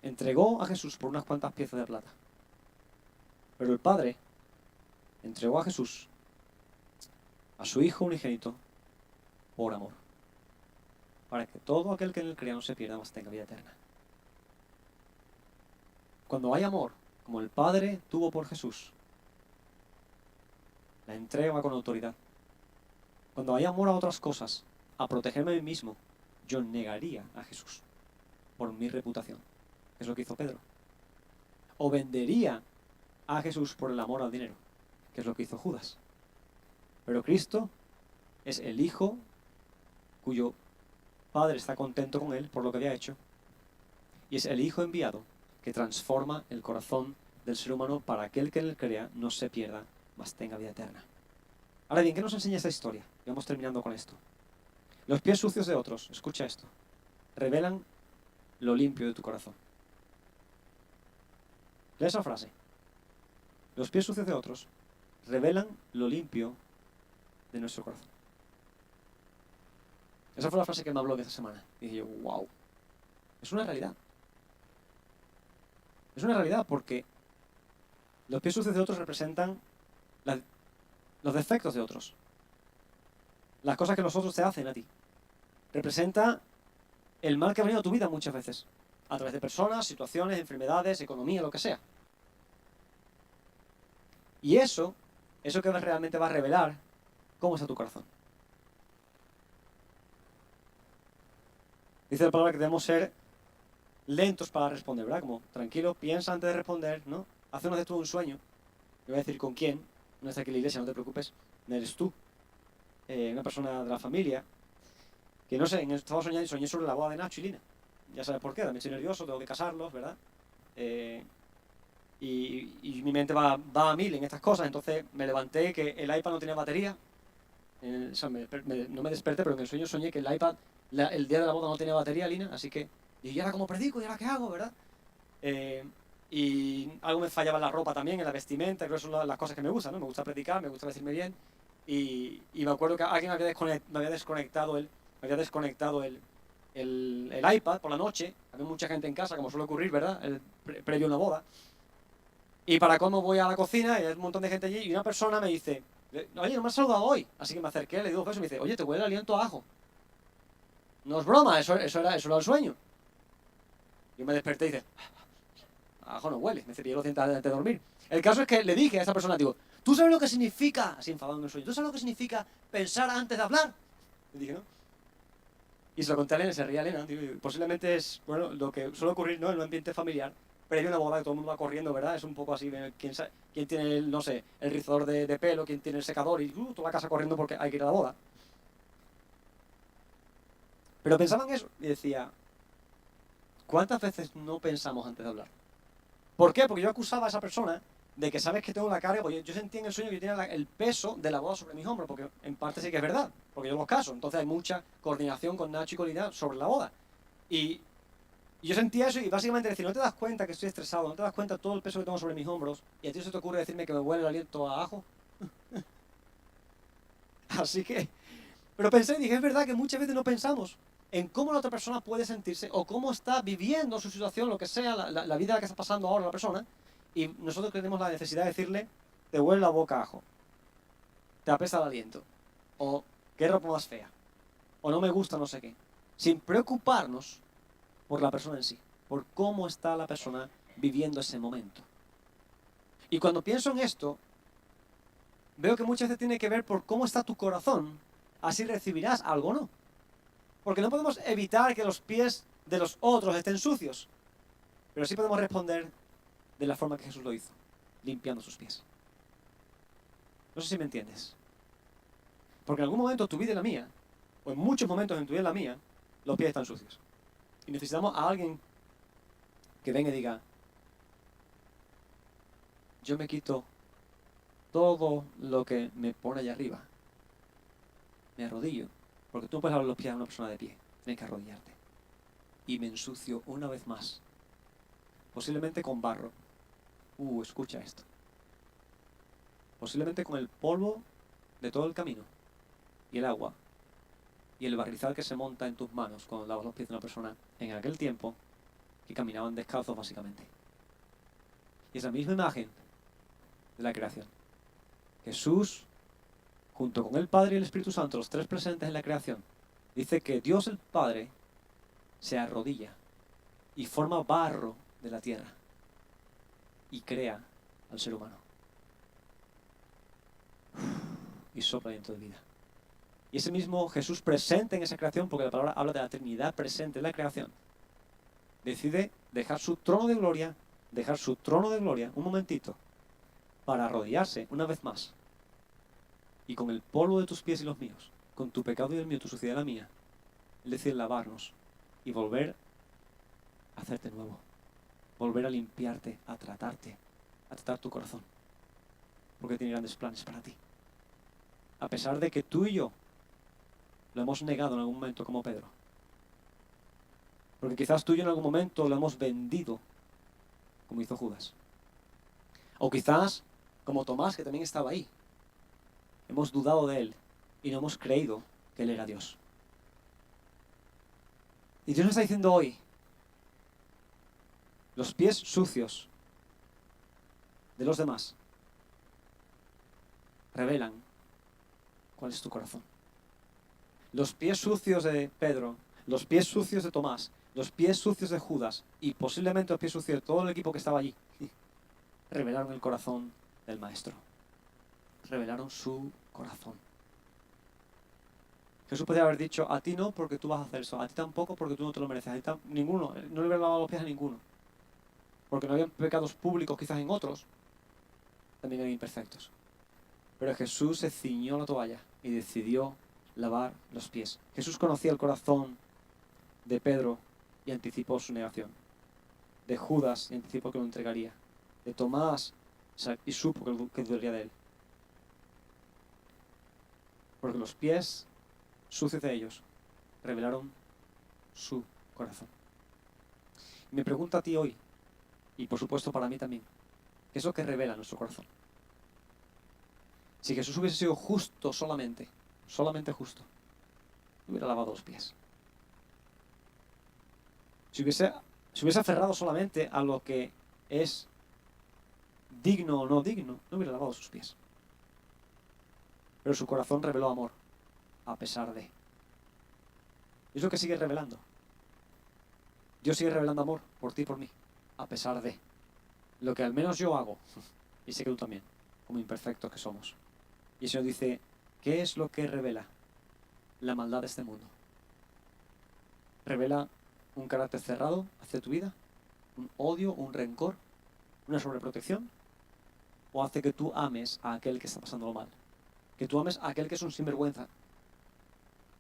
entregó a Jesús por unas cuantas piezas de plata. Pero el Padre entregó a Jesús, a su Hijo unigénito, por amor, para que todo aquel que en él crea no se pierda, mas tenga vida eterna. Cuando hay amor, como el Padre tuvo por Jesús, la entrega va con autoridad. Cuando hay amor a otras cosas, a protegerme a mí mismo, yo negaría a Jesús por mi reputación. Es lo que hizo Pedro. O vendería a Jesús por el amor al dinero, que es lo que hizo Judas. Pero Cristo es el Hijo cuyo Padre está contento con él por lo que había hecho, y es el Hijo enviado que transforma el corazón del ser humano para aquel que en él crea no se pierda, mas tenga vida eterna. Ahora bien, ¿qué nos enseña esta historia? Y vamos terminando con esto. Los pies sucios de otros, escucha esto, revelan lo limpio de tu corazón. Lea esa frase. Los pies sucios de otros revelan lo limpio de nuestro corazón. Esa fue la frase que me habló de esta semana. Y dije yo, wow. Es una realidad. Es una realidad porque los pies sucios de otros representan los defectos de otros. Las cosas que los otros te hacen a ti. Representa el mal que ha venido a tu vida muchas veces. A través de personas, situaciones, enfermedades, economía, lo que sea. Y eso que realmente va a revelar cómo está tu corazón. Dice la palabra que debemos ser lentos para responder, ¿verdad? Como, tranquilo, piensa antes de responder, ¿no? Haznos de tú un sueño. Yo voy a decir con quién. No está aquí la iglesia, no te preocupes. Eres tú. Una persona de la familia. Que no sé, estaba soñando y soñé sobre la boda de Nacho y Lina. ya sabes por qué, también soy nervioso, tengo que casarlos, ¿verdad? Y mi mente va a mil en estas cosas, entonces me levanté que el iPad no tenía batería. O sea, no me desperté, pero en el sueño soñé que el iPad, el día de la boda no tenía batería, Lina, así que... Y ahora cómo predico, y ahora qué hago, ¿verdad? Y algo me fallaba en la ropa también, en la vestimenta, creo que son las cosas que me gustan, ¿no? Me gusta predicar, me gusta vestirme bien. Y me acuerdo que alguien me había desconectado el iPad por la noche. Había mucha gente en casa, como suele ocurrir, ¿verdad? Previo a una boda. Y para cómo voy a la cocina, y hay un montón de gente allí, y una persona me dice, oye, no me has saludado hoy. Así que me acerqué, le digo beso y me dice, oye, te huele el aliento a ajo. No es broma, eso era el sueño. Yo me desperté y dice, a ajo no huele, me cepillé los dientes antes de dormir. El caso es que le dije a esa persona, digo, ¿tú sabes lo que significa, así enfadado en el sueño, ¿tú sabes lo que significa pensar antes de hablar? Le dije, ¿no? Y se lo conté a Elena, se ría Elena, digo, posiblemente es, bueno, lo que suele ocurrir, ¿no? En un ambiente familiar, previo a una boda que todo el mundo va corriendo, ¿verdad? Es un poco así, quién tiene, no sé, el rizador de pelo, quién tiene el secador, y toda la casa corriendo porque hay que ir a la boda. Pero pensaba en eso y decía, ¿cuántas veces no pensamos antes de hablar? ¿Por qué? Porque yo acusaba a esa persona de que sabes que tengo la carga, porque yo sentía en el sueño que yo tenía el peso de la boda sobre mis hombros, porque en parte sí que es verdad, porque yo los caso, entonces hay mucha coordinación con Nacho y con Lina sobre la boda. Y yo sentía eso y básicamente decir, no te das cuenta que estoy estresado, no te das cuenta de todo el peso que tengo sobre mis hombros, y a ti se te ocurre decirme que me huele el aliento a ajo. Así que, pero pensé y dije, es verdad que muchas veces no pensamos en cómo la otra persona puede sentirse o cómo está viviendo su situación, lo que sea, la vida que está pasando ahora la persona, y nosotros tenemos la necesidad de decirle, te huele la boca a ajo, te apesta el aliento, o qué ropa más fea, o no me gusta no sé qué, sin preocuparnos por la persona en sí, por cómo está la persona viviendo ese momento. Y cuando pienso en esto, veo que muchas veces tiene que ver por cómo está tu corazón, así recibirás algo o no. Porque no podemos evitar que los pies de los otros estén sucios, pero sí podemos responder de la forma que Jesús lo hizo, limpiando sus pies. No sé si me entiendes. Porque en algún momento tu vida y la mía, o en muchos momentos en tu vida y la mía, los pies están sucios. Y necesitamos a alguien que venga y diga, yo me quito todo lo que me pone allá arriba. Me arrodillo, porque tú no puedes lavar los pies a una persona de pie, tienes que arrodillarte. Y me ensucio una vez más, posiblemente con barro. Escucha esto. Posiblemente con el polvo de todo el camino, y el agua, y el barrizal que se monta en tus manos cuando lavas los pies de una persona en aquel tiempo que caminaban descalzos básicamente. Y esa misma imagen de la creación. Jesús, junto con el Padre y el Espíritu Santo, los tres presentes en la creación, dice que Dios el Padre se arrodilla y forma barro de la tierra y crea al ser humano. Y sopla viento de vida. Y ese mismo Jesús presente en esa creación, porque la palabra habla de la Trinidad presente en la creación, decide dejar su trono de gloria, un momentito, para arrodillarse una vez más. Y con el polvo de tus pies y los míos, con tu pecado y el mío, tu suciedad y la mía, Él decide lavarnos y volver a hacerte nuevo, volver a limpiarte, a tratarte, a tratar tu corazón, porque tiene grandes planes para ti. A pesar de que tú y yo lo hemos negado en algún momento como Pedro. Porque quizás tú y yo en algún momento lo hemos vendido, como hizo Judas. O quizás, como Tomás, que también estaba ahí, hemos dudado de él y no hemos creído que él era Dios. Y Dios nos está diciendo hoy, los pies sucios de los demás revelan cuál es tu corazón. Los pies sucios de Pedro, los pies sucios de Tomás, los pies sucios de Judas y posiblemente los pies sucios de todo el equipo que estaba allí, revelaron el corazón del Maestro. Revelaron su corazón. Jesús podría haber dicho, a ti no porque tú vas a hacer eso, a ti tampoco porque tú no te lo mereces, a ti ninguno, no le hubiera lavado los pies a ninguno. Porque no habían pecados públicos quizás en otros, también eran imperfectos. Pero Jesús se ciñó la toalla y decidió lavar los pies. Jesús conocía el corazón de Pedro y anticipó su negación. De Judas y anticipó que lo entregaría. De Tomás y supo que dudaría de él. Porque los pies sucios de ellos revelaron su corazón. Me pregunta a ti hoy, y por supuesto para mí también, ¿qué es lo que revela nuestro corazón? Si Jesús hubiese sido justo solamente justo, hubiera lavado los pies. Si hubiese aferrado solamente a lo que es digno o no digno, no hubiera lavado sus pies. Pero su corazón reveló amor, a pesar de. Y es lo que sigue revelando. Dios sigue revelando amor por ti y por mí, a pesar de lo que al menos yo hago, y sé que tú también, como imperfectos que somos. Y el Señor dice, ¿qué es lo que revela la maldad de este mundo? ¿Revela un carácter cerrado hacia tu vida? ¿Un odio, un rencor, una sobreprotección? ¿O hace que tú ames a aquel que está pasándolo mal? Que tú ames a aquel que es un sinvergüenza.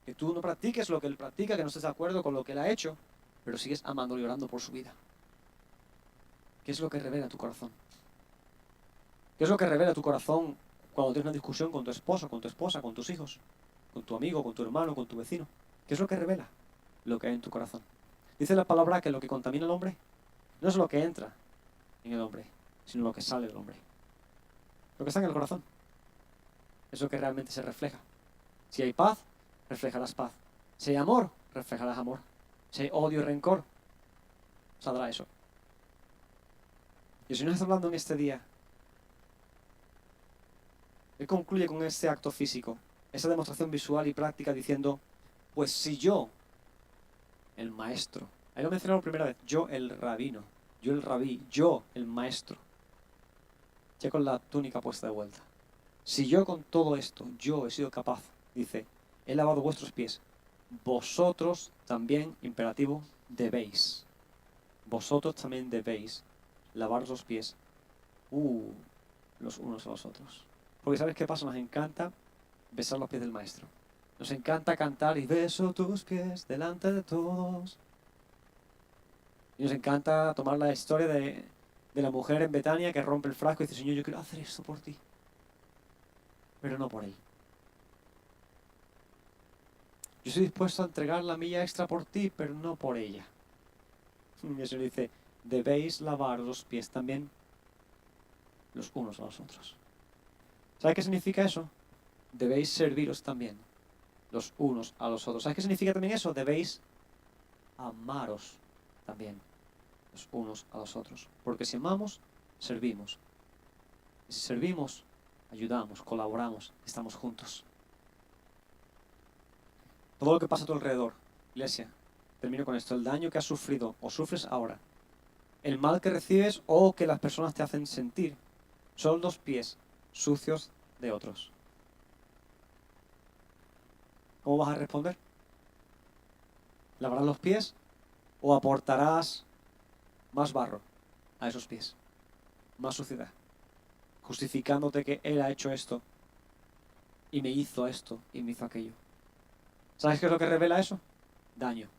Que tú no practiques lo que él practica, que no estés de acuerdo con lo que él ha hecho, pero sigues amándolo y orando por su vida. ¿Qué es lo que revela tu corazón? ¿Qué es lo que revela tu corazón cuando tienes una discusión con tu esposo, con tu esposa, con tus hijos, con tu amigo, con tu hermano, con tu vecino? ¿Qué es lo que revela lo que hay en tu corazón? Dice la palabra que lo que contamina al hombre no es lo que entra en el hombre, sino lo que sale del hombre. Lo que está en el corazón. Es lo que realmente se refleja. Si hay paz, reflejarás paz. Si hay amor, reflejarás amor. Si hay odio y rencor, saldrá eso. Y el Señor está hablando en este día. Él concluye con este acto físico, esa demostración visual y práctica diciendo, pues si yo, el maestro, ahí lo mencioné por primera vez, yo el rabino, yo el rabí, yo el maestro, ya con la túnica puesta de vuelta. Si yo con todo esto, yo he sido capaz, dice, he lavado vuestros pies, vosotros también, imperativo, debéis. Vosotros también debéis lavaros los pies los unos a los otros. Porque ¿sabes qué pasa? Nos encanta besar los pies del maestro. Nos encanta cantar y beso tus pies delante de todos. Y nos encanta tomar la historia de la mujer en Betania que rompe el frasco y dice, Señor, yo quiero hacer esto por ti. Pero no por él. Yo estoy dispuesto a entregar la milla extra por ti, pero no por ella. Y el Señor dice, debéis lavar los pies también los unos a los otros. ¿Sabes qué significa eso? Debéis serviros también los unos a los otros. ¿Sabes qué significa también eso? Debéis amaros también los unos a los otros. Porque si amamos, servimos. Y si servimos, ayudamos, colaboramos, estamos juntos. Todo lo que pasa a tu alrededor, iglesia, termino con esto, el daño que has sufrido o sufres ahora, el mal que recibes o que las personas te hacen sentir, son los pies sucios de otros. ¿Cómo vas a responder? ¿Lavarás los pies o aportarás más barro a esos pies? Más suciedad. Justificándote que él ha hecho esto y me hizo esto y me hizo aquello. ¿Sabes qué es lo que revela eso? Daño,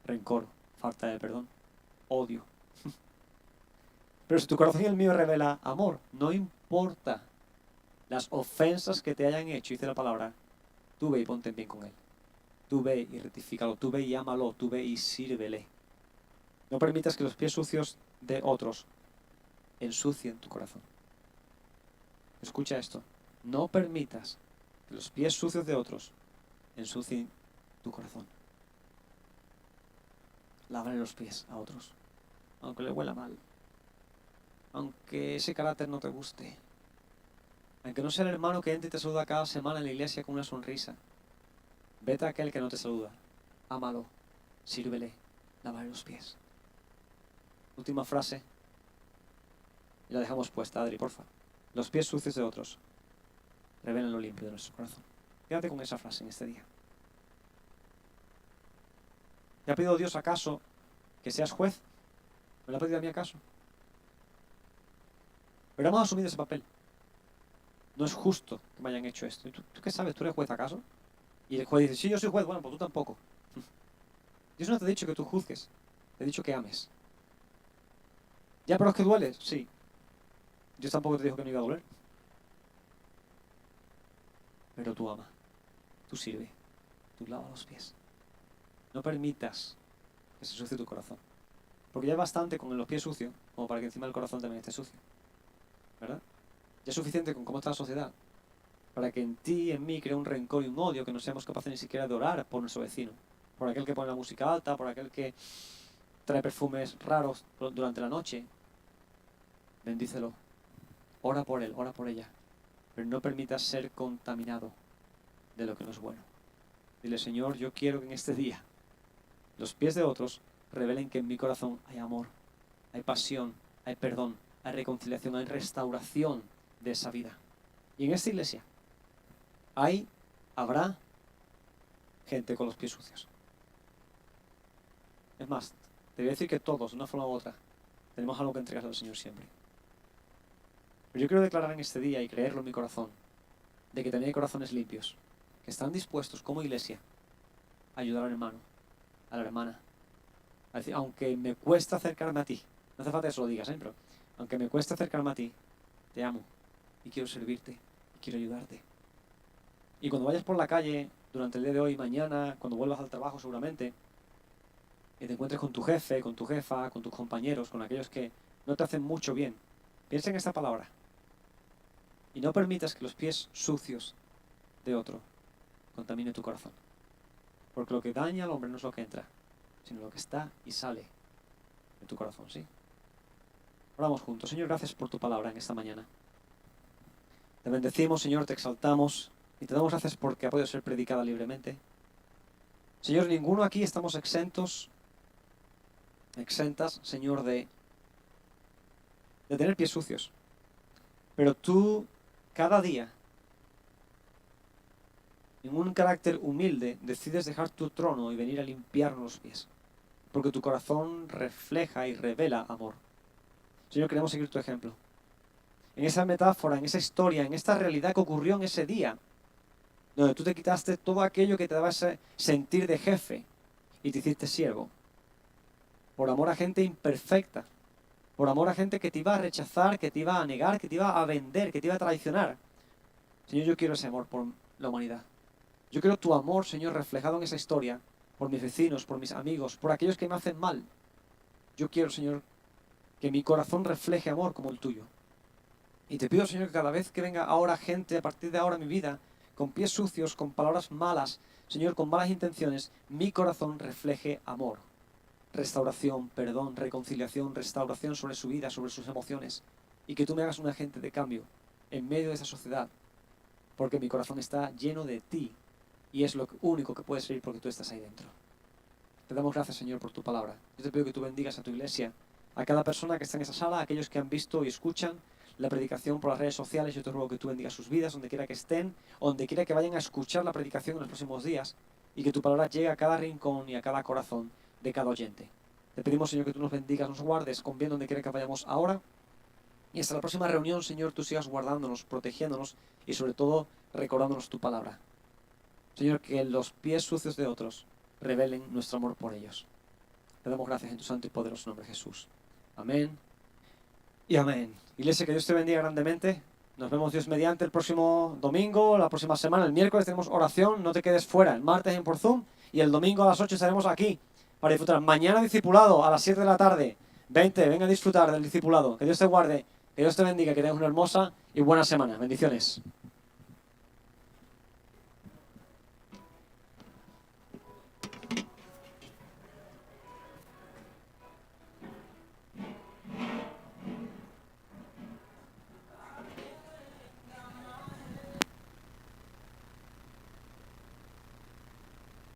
rencor, falta de perdón, odio. Pero si tu corazón y el mío revela amor, no importa las ofensas que te hayan hecho, dice la palabra, tú ve y ponte bien con él. Tú ve y rectifícalo, tú ve y ámalo, tú ve y sírvele. No permitas que los pies sucios de otros ensucien tu corazón. Escucha esto. No permitas que los pies sucios de otros ensucien tu corazón. Lávale los pies a otros, aunque le huela mal, aunque ese carácter no te guste, aunque no sea el hermano que entra y te saluda cada semana en la iglesia con una sonrisa. Vete a aquel que no te saluda, ámalo, sírvele, lávale los pies. Última frase, y la dejamos puesta, Adri, porfa. Los pies sucios de otros revelan lo limpio de nuestro corazón. Quédate con esa frase en este día. ¿Te ha pedido Dios acaso que seas juez? ¿Me lo ha pedido a mí acaso? Pero hemos asumido ese papel. No es justo que me hayan hecho esto. ¿Tú qué sabes? ¿Tú eres juez acaso? Y el juez dice, sí, yo soy juez. Bueno, pues tú tampoco. Dios no te ha dicho que tú juzgues. Te he dicho que ames. ¿Ya, pero es que duele? Sí. Dios tampoco te dijo que no iba a doler. Pero tú ama, tú sirve, tú lava los pies. No permitas que se sucie tu corazón. Porque ya es bastante con los pies sucios como para que encima el corazón también esté sucio. ¿Verdad? Ya es suficiente con cómo está la sociedad para que en ti y en mí cree un rencor y un odio que no seamos capaces ni siquiera de orar por nuestro vecino. Por aquel que pone la música alta, por aquel que trae perfumes raros durante la noche. Bendícelo. Ora por él, ora por ella. Pero no permitas ser contaminado de lo que no es bueno. Dile, Señor, yo quiero que en este día los pies de otros revelen que en mi corazón hay amor, hay pasión, hay perdón, hay reconciliación, hay restauración de esa vida. Y en esta iglesia habrá gente con los pies sucios. Es más, te voy a decir que todos, de una forma u otra, tenemos algo que entregarle al Señor siempre. Pero yo quiero declarar en este día y creerlo en mi corazón, de que también hay corazones limpios, que están dispuestos como iglesia a ayudar al hermano, a la hermana. A decir, aunque me cuesta acercarme a ti, no hace falta que eso lo digas, pero aunque me cuesta acercarme a ti, te amo y quiero servirte y quiero ayudarte. Y cuando vayas por la calle durante el día de hoy, mañana, cuando vuelvas al trabajo seguramente, y te encuentres con tu jefe, con tu jefa, con tus compañeros, con aquellos que no te hacen mucho bien, piensa en esta palabra y no permitas que los pies sucios de otro contaminen tu corazón. Porque lo que daña al hombre no es lo que entra, sino lo que está y sale de tu corazón, ¿sí? Oramos juntos. Señor, gracias por tu palabra en esta mañana. Te bendecimos, Señor, te exaltamos y te damos gracias porque ha podido ser predicada libremente. Señor, ninguno aquí estamos exentas, Señor, de tener pies sucios. Pero tú, cada día, en un carácter humilde, decides dejar tu trono y venir a limpiarnos los pies. Porque tu corazón refleja y revela amor. Señor, queremos seguir tu ejemplo. En esa metáfora, en esa historia, en esta realidad que ocurrió en ese día, donde tú te quitaste todo aquello que te daba ese sentir de jefe y te hiciste siervo. Por amor a gente imperfecta. Por amor a gente que te iba a rechazar, que te iba a negar, que te iba a vender, que te iba a traicionar. Señor, yo quiero ese amor por la humanidad. Yo quiero tu amor, Señor, reflejado en esa historia, por mis vecinos, por mis amigos, por aquellos que me hacen mal. Yo quiero, Señor, que mi corazón refleje amor como el tuyo. Y te pido, Señor, que cada vez que venga ahora gente, a partir de ahora en mi vida, con pies sucios, con palabras malas, Señor, con malas intenciones, mi corazón refleje amor. Restauración, perdón, reconciliación, restauración sobre su vida, sobre sus emociones. Y que tú me hagas un agente de cambio en medio de esa sociedad. Porque mi corazón está lleno de ti. Y es lo único que puede servir porque tú estás ahí dentro. Te damos gracias, Señor, por tu palabra. Yo te pido que tú bendigas a tu iglesia, a cada persona que está en esa sala, a aquellos que han visto y escuchan la predicación por las redes sociales. Yo te ruego que tú bendigas sus vidas, donde quiera que estén, donde quiera que vayan a escuchar la predicación en los próximos días, y que tu palabra llegue a cada rincón y a cada corazón de cada oyente. Te pedimos, Señor, que tú nos bendigas, nos guardes con bien donde quiera que vayamos ahora, y hasta la próxima reunión, Señor, tú sigas guardándonos, protegiéndonos y sobre todo recordándonos tu palabra. Señor, que los pies sucios de otros revelen nuestro amor por ellos. Te damos gracias en tu santo y poderoso nombre, Jesús. Amén y amén. Iglesia, que Dios te bendiga grandemente. Nos vemos Dios mediante el próximo domingo, la próxima semana. El miércoles tenemos oración, no te quedes fuera. El martes por Zoom y el domingo a las 8 estaremos aquí para disfrutar. Mañana discipulado a las 7 de la tarde. Vente, venga a disfrutar del discipulado. Que Dios te guarde, que Dios te bendiga, que tengas una hermosa y buena semana. Bendiciones.